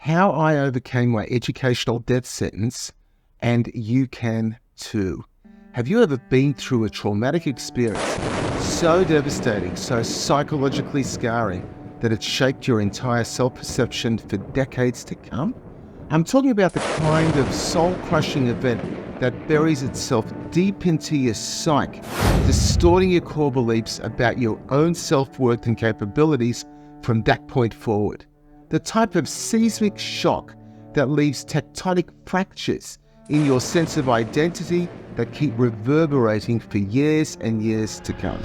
how I overcame my educational death sentence, and you can too. Have you ever been through a traumatic experience so devastating, so psychologically scarring, that it shaped your entire self-perception for decades to come? I'm talking about the kind of soul-crushing event that buries itself deep into your psyche, distorting your core beliefs about your own self-worth and capabilities from that point forward. The type of seismic shock that leaves tectonic fractures in your sense of identity that keep reverberating for years and years to come.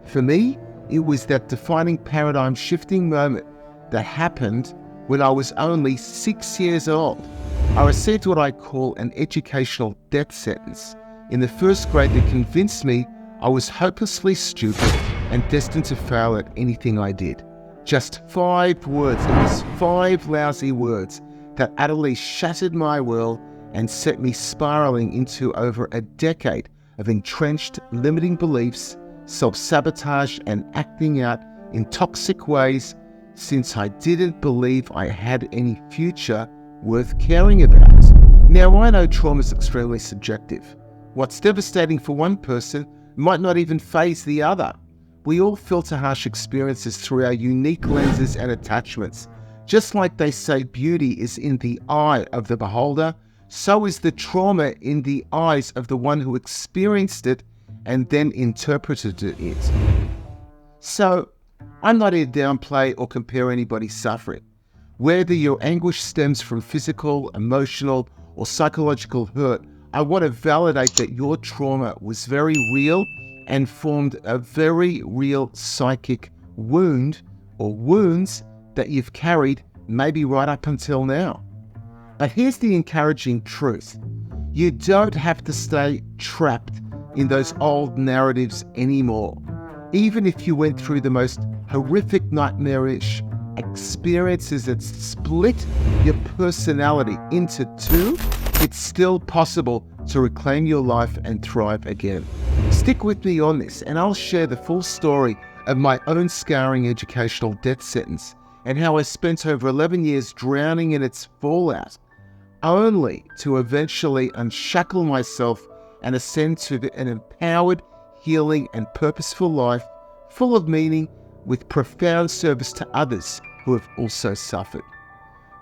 For me, it was that defining paradigm-shifting moment that happened when I was only 6 years old. I received what I call an educational death sentence in the first grade that convinced me I was hopelessly stupid and destined to fail at anything I did. Just 5 words, it was 5 lousy words that utterly shattered my world and set me spiraling into over a decade of entrenched limiting beliefs, self-sabotage, and acting out in toxic ways, since I didn't believe I had any future worth caring about. Now, I know trauma is extremely subjective. What's devastating for one person might not even faze the other. We all filter harsh experiences through our unique lenses and attachments. Just like they say beauty is in the eye of the beholder, so is the trauma in the eyes of the one who experienced it and then interpreted it. So, I'm not here to downplay or compare anybody's suffering. Whether your anguish stems from physical, emotional, or psychological hurt, I want to validate that your trauma was very real and formed a very real psychic wound or wounds that you've carried maybe right up until now. But here's the encouraging truth. You don't have to stay trapped in those old narratives anymore. Even if you went through the most horrific, nightmarish experiences that split your personality into 2, it's still possible to reclaim your life and thrive again. Stick with me on this, and I'll share the full story of my own scarring educational death sentence and how I spent over 11 years drowning in its fallout, only to eventually unshackle myself and ascend to an empowered, healing, and purposeful life full of meaning with profound service to others who have also suffered.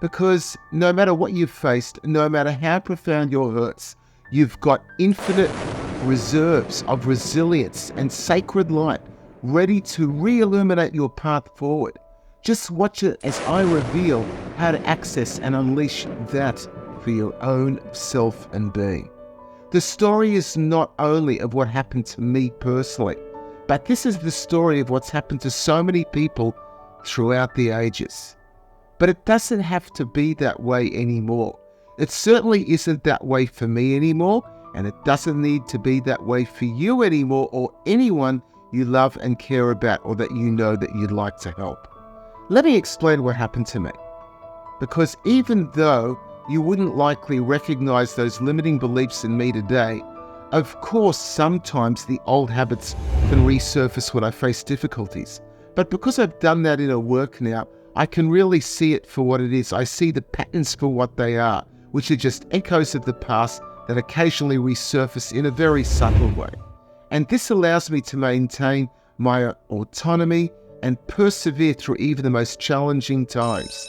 Because no matter what you've faced, no matter how profound your hurts, you've got infinite reserves of resilience and sacred light ready to re-illuminate your path forward. Just watch it as I reveal how to access and unleash that for your own self and being. The story is not only of what happened to me personally, but this is the story of what's happened to so many people throughout the ages. But it doesn't have to be that way anymore. It certainly isn't that way for me anymore, and it doesn't need to be that way for you anymore or anyone you love and care about or that you know that you'd like to help. Let me explain what happened to me. Because even though you wouldn't likely recognize those limiting beliefs in me today, of course, sometimes the old habits can resurface when I face difficulties. But because I've done that inner work now, I can really see it for what it is. I see the patterns for what they are, which are just echoes of the past that occasionally resurface in a very subtle way. And this allows me to maintain my autonomy and persevere through even the most challenging times.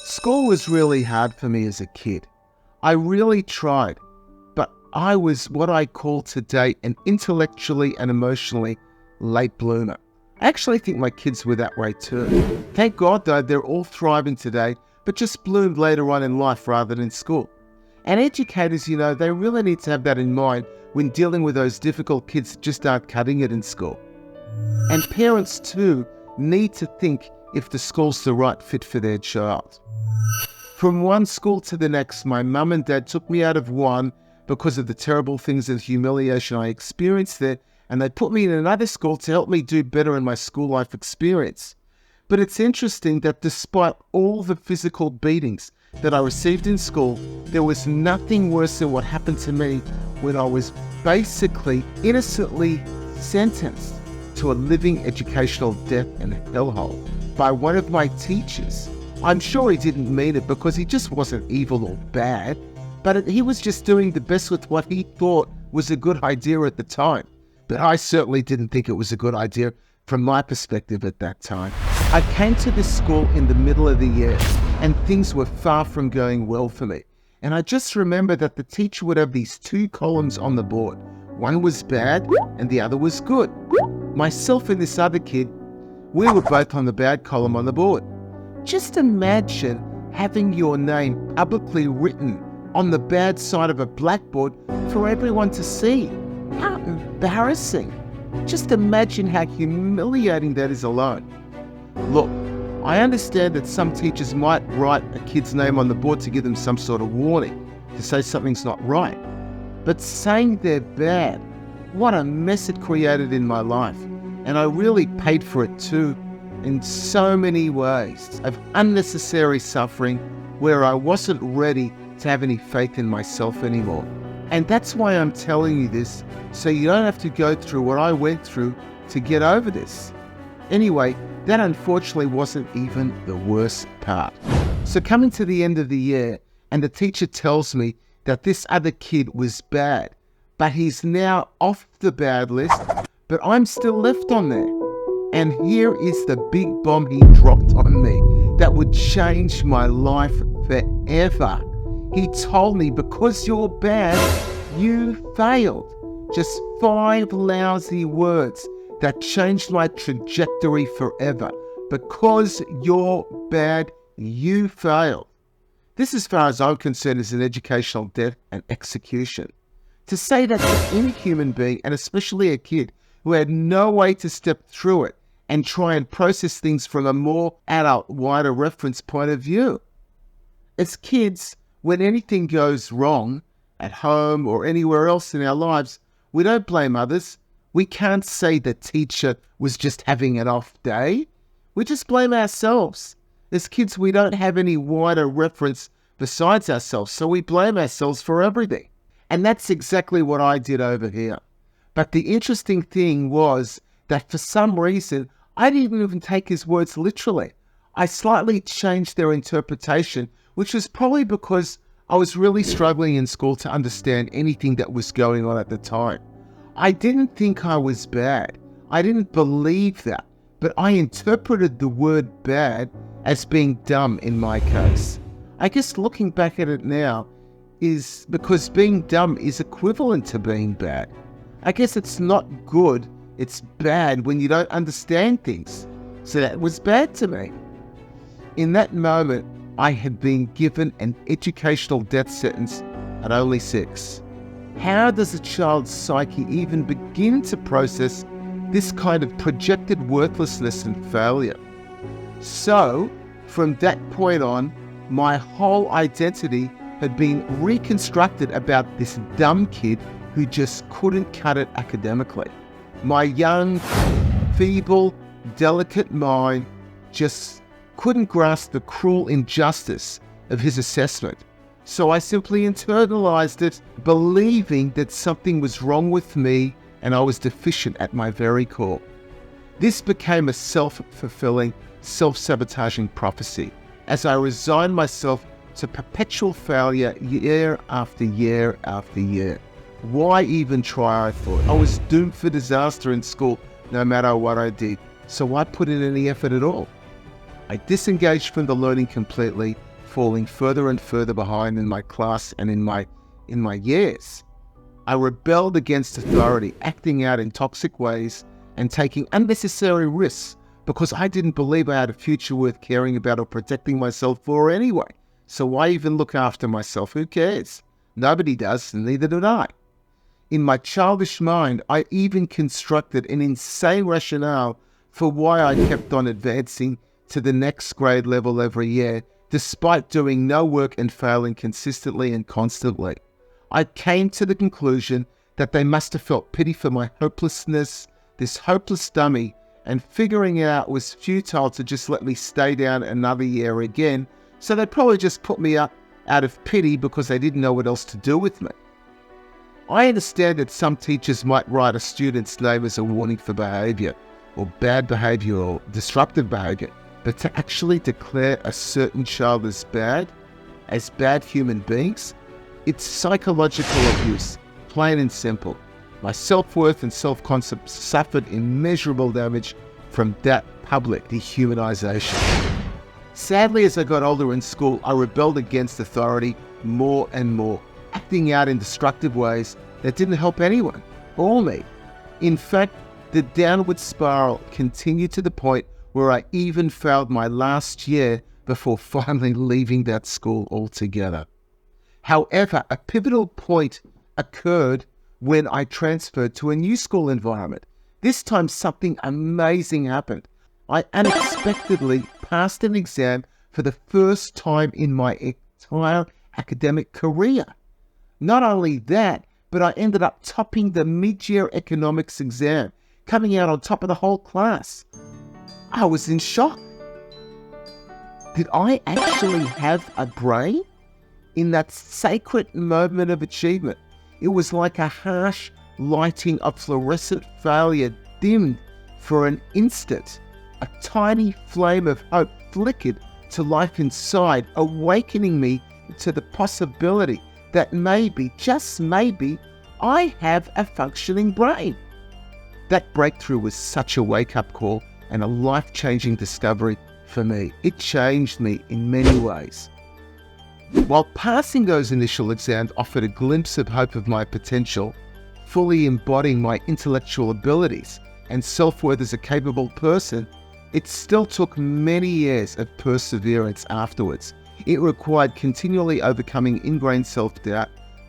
School was really hard for me as a kid. I really tried, but I was what I call today an intellectually and emotionally late bloomer. I actually think my kids were that way too. Thank God though, they're all thriving today, but just bloomed later on in life rather than in school. And educators, they really need to have that in mind when dealing with those difficult kids that just aren't cutting it in school. And parents too need to think if the school's the right fit for their child. From one school to the next, my mum and dad took me out of one because of the terrible things and humiliation I experienced there, and they put me in another school to help me do better in my school life experience. But it's interesting that despite all the physical beatings that I received in school, there was nothing worse than what happened to me when I was basically innocently sentenced to a living educational death and hellhole by one of my teachers I'm sure he didn't mean it because he just wasn't evil or bad, but he was just doing the best with what he thought was a good idea at the time. But I certainly didn't think it was a good idea from my perspective at that time. I came to this school in the middle of the year and things were far from going well for me. And I just remember that the teacher would have these two columns on the board. One was bad and the other was good. Myself and this other kid, we were both on the bad column on the board. Just imagine having your name publicly written on the bad side of a blackboard for everyone to see. How embarrassing. Just imagine how humiliating that is alone. Look, I understand that some teachers might write a kid's name on the board to give them some sort of warning, to say something's not right. But saying they're bad, what a mess it created in my life. And I really paid for it too, in so many ways of unnecessary suffering where I wasn't ready to have any faith in myself anymore. And that's why I'm telling you this, so you don't have to go through what I went through to get over this. Anyway, that unfortunately wasn't even the worst part. So coming to the end of the year, and the teacher tells me that this other kid was bad, but he's now off the bad list, but I'm still left on there. And here is the big bomb he dropped on me that would change my life forever. He told me, because you're bad, you failed. Just 5 lousy words that changed my trajectory forever. Because you're bad, you failed. This, as far as I'm concerned, is an educational death and execution. To say that to any human being, and especially a kid who had no way to step through it and try and process things from a more adult, wider reference point of view. As kids, when anything goes wrong at home or anywhere else in our lives, we don't blame others. We can't say the teacher was just having an off day. We just blame ourselves. As kids, we don't have any wider reference besides ourselves, so we blame ourselves for everything. And that's exactly what I did over here. But the interesting thing was that for some reason, I didn't even take his words literally. I slightly changed their interpretation, which was probably because I was really struggling in school to understand anything that was going on at the time. I didn't think I was bad. I didn't believe that, but I interpreted the word bad as being dumb in my case. I guess looking back at it now is because being dumb is equivalent to being bad. I guess it's not good, it's bad when you don't understand things. So that was bad to me. In that moment, I had been given an educational death sentence at only 6. How does a child's psyche even begin to process this kind of projected worthlessness and failure? So, from that point on, my whole identity had been reconstructed about this dumb kid who just couldn't cut it academically. My young, feeble, delicate mind just couldn't grasp the cruel injustice of his assessment. So I simply internalized it, believing that something was wrong with me and I was deficient at my very core. This became a self-fulfilling, self-sabotaging prophecy as I resigned myself to perpetual failure year after year after year. Why even try, I thought. I was doomed for disaster in school no matter what I did, so why put in any effort at all? I disengaged from the learning completely, falling further and further behind in my class and in my years. I rebelled against authority, acting out in toxic ways and taking unnecessary risks because I didn't believe I had a future worth caring about or protecting myself for anyway. So why even look after myself? Who cares? Nobody does, and neither did I. In my childish mind, I even constructed an insane rationale for why I kept on advancing to the next grade level every year, despite doing no work and failing consistently and constantly. I came to the conclusion that they must have felt pity for my hopelessness, this hopeless dummy, and figuring it out was futile to just let me stay down another year again, so they probably just put me up out of pity because they didn't know what else to do with me. I understand that some teachers might write a student's name as a warning for behavior, or bad behavior, or disruptive behavior, but to actually declare a certain child as bad human beings, it's psychological abuse, plain and simple. My self-worth and self-concept suffered immeasurable damage from that public dehumanization. Sadly, as I got older in school, I rebelled against authority more and more, acting out in destructive ways that didn't help anyone or me. In fact, the downward spiral continued to the point where I even failed my last year before finally leaving that school altogether. However, a pivotal point occurred when I transferred to a new school environment. This time something amazing happened. I unexpectedly passed an exam for the first time in my entire academic career. Not only that, but I ended up topping the mid-year economics exam, coming out on top of the whole class. I was in shock. Did I actually have a brain? In that sacred moment of achievement, it was like a harsh lighting of fluorescent failure dimmed for an instant. A tiny flame of hope flickered to life inside, awakening me to the possibility that maybe, just maybe, I have a functioning brain. That breakthrough was such a wake-up call and a life-changing discovery for me. It changed me in many ways. While passing those initial exams offered a glimpse of hope of my potential, fully embodying my intellectual abilities and self-worth as a capable person, it still took many years of perseverance afterwards. It required continually overcoming ingrained self-doubt,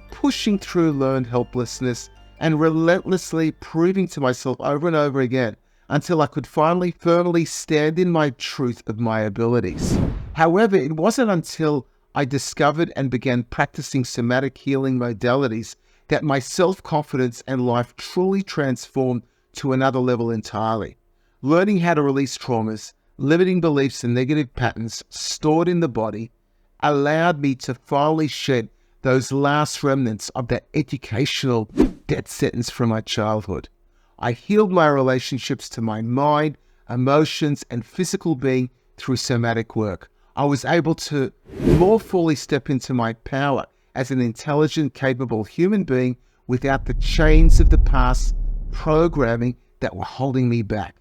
pushing through learned helplessness, and relentlessly proving to myself over and over again until I could finally firmly stand in my truth of my abilities. However, it wasn't until I discovered and began practicing somatic healing modalities that my self-confidence and life truly transformed to another level entirely. Learning how to release traumas, limiting beliefs and negative patterns stored in the body allowed me to finally shed those last remnants of that educational death sentence from my childhood. I healed my relationships to my mind, emotions, and physical being through somatic work. I was able to more fully step into my power as an intelligent, capable human being without the chains of the past programming that were holding me back.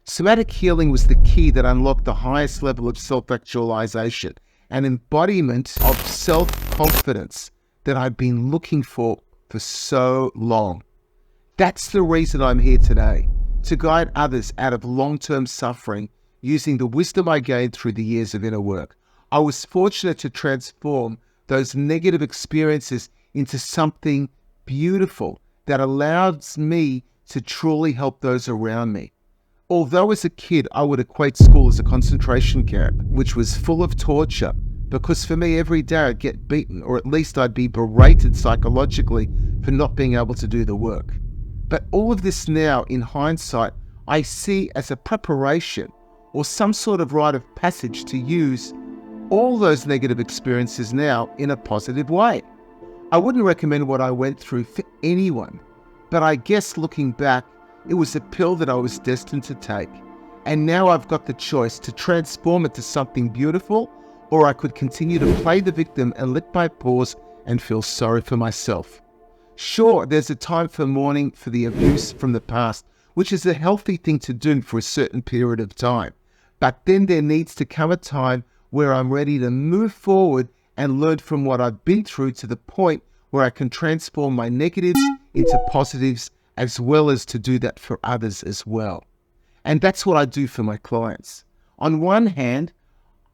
Somatic healing was the key that unlocked the highest level of self-actualization, an embodiment of self-confidence that I've been looking for so long. That's the reason I'm here today, to guide others out of long-term suffering using the wisdom I gained through the years of inner work. I was fortunate to transform those negative experiences into something beautiful that allows me to truly help those around me. Although as a kid, I would equate school as a concentration camp, which was full of torture, because for me, every day I'd get beaten, or at least I'd be berated psychologically for not being able to do the work. But all of this now, in hindsight, I see as a preparation or some sort of rite of passage to use all those negative experiences now in a positive way. I wouldn't recommend what I went through for anyone, but I guess looking back, it was a pill that I was destined to take. And now I've got the choice to transform it to something beautiful, or I could continue to play the victim and lick my paws and feel sorry for myself. Sure, there's a time for mourning for the abuse from the past, which is a healthy thing to do for a certain period of time. But then there needs to come a time where I'm ready to move forward and learn from what I've been through to the point where I can transform my negatives into positives, as well as to do that for others as well. And that's what I do for my clients. On one hand,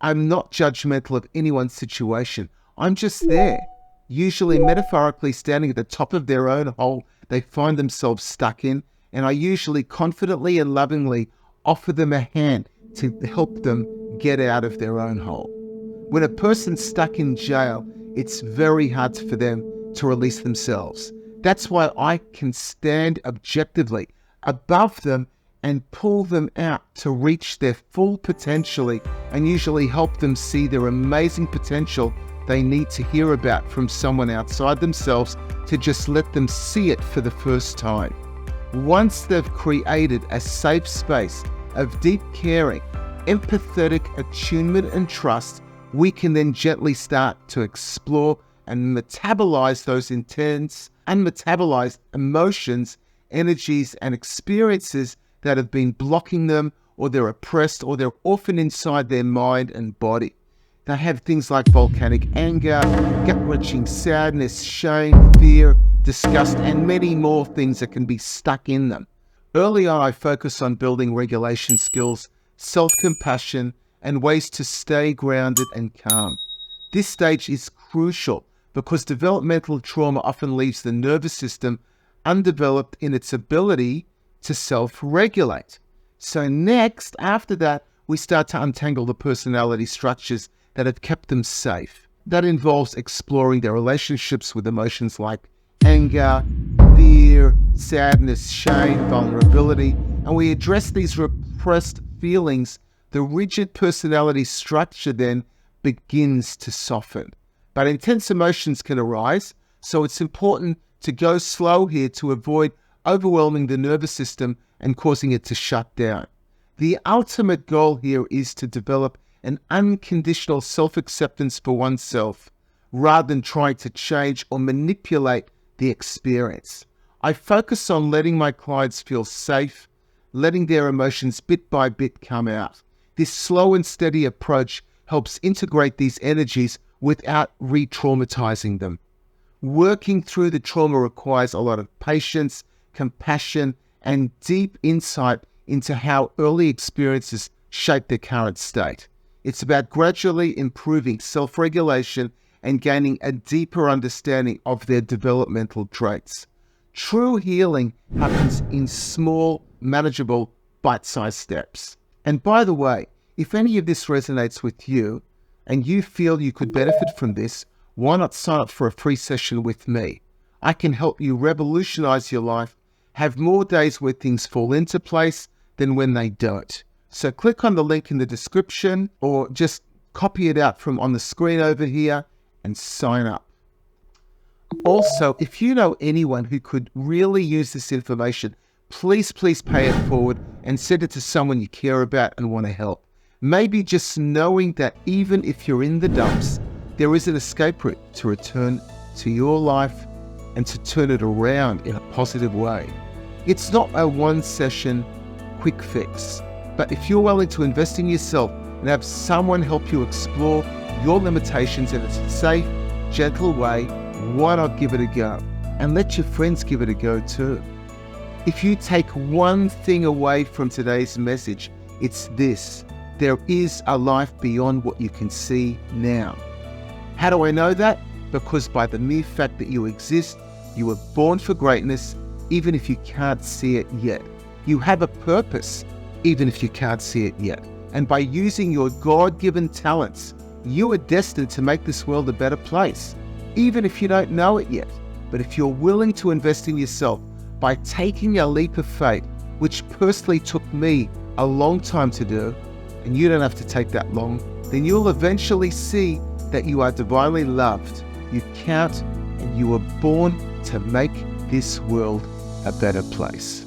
I'm not judgmental of anyone's situation. I'm just there, usually metaphorically standing at the top of their own hole they find themselves stuck in, and I usually confidently and lovingly offer them a hand to help them get out of their own hole. When a person's stuck in jail, it's very hard for them to release themselves. That's why I can stand objectively above them and pull them out to reach their full potential, and usually help them see their amazing potential they need to hear about from someone outside themselves, to just let them see it for the first time. Once they've created a safe space of deep caring, empathetic attunement and trust, we can then gently start to explore and metabolize those intense, unmetabolized emotions, energies, and experiences that have been blocking them, or they're oppressed, or they're often inside their mind and body. They have things like volcanic anger, gut-wrenching sadness, shame, fear, disgust, and many more things that can be stuck in them. Early on, I focused on building regulation skills, self-compassion, and ways to stay grounded and calm. This stage is crucial because developmental trauma often leaves the nervous system undeveloped in its ability to self-regulate. So next, after that, we start to untangle the personality structures that have kept them safe. That involves exploring their relationships with emotions like anger, fear, sadness, shame, vulnerability, and we address these repressed feelings. The rigid personality structure then begins to soften. But intense emotions can arise, so it's important to go slow here to avoid overwhelming the nervous system and causing it to shut down. The ultimate goal here is to develop an unconditional self-acceptance for oneself, rather than trying to change or manipulate the experience. I focus on letting my clients feel safe, letting their emotions bit by bit come out. This slow and steady approach helps integrate these energies without re-traumatizing them. Working through the trauma requires a lot of patience, compassion, and deep insight into how early experiences shape their current state. It's about gradually improving self-regulation and gaining a deeper understanding of their developmental traits. True healing happens in small, manageable, bite-sized steps. And by the way, if any of this resonates with you and you feel you could benefit from this, why not sign up for a free session with me? I can help you revolutionize your life, have more days where things fall into place than when they don't. So click on the link in the description or just copy it out from on the screen over here and sign up. Also, if you know anyone who could really use this information, please pay it forward and send it to someone you care about and want to help. Maybe just knowing that even if you're in the dumps, there is an escape route to return to your life and to turn it around in a positive way. It's not a one-session quick fix, but if you're willing to invest in yourself and have someone help you explore your limitations in a safe, gentle way, why not give it a go? And let your friends give it a go too. If you take one thing away from today's message, it's this: there is a life beyond what you can see now. How do I know that? Because by the mere fact that you exist, you were born for greatness, even if you can't see it yet. You have a purpose, even if you can't see it yet. And by using your God-given talents, you are destined to make this world a better place, even if you don't know it yet. But if you're willing to invest in yourself by taking a leap of faith, which personally took me a long time to do, and you don't have to take that long, then you'll eventually see that you are divinely loved, you count, and you were born to make this world a better place.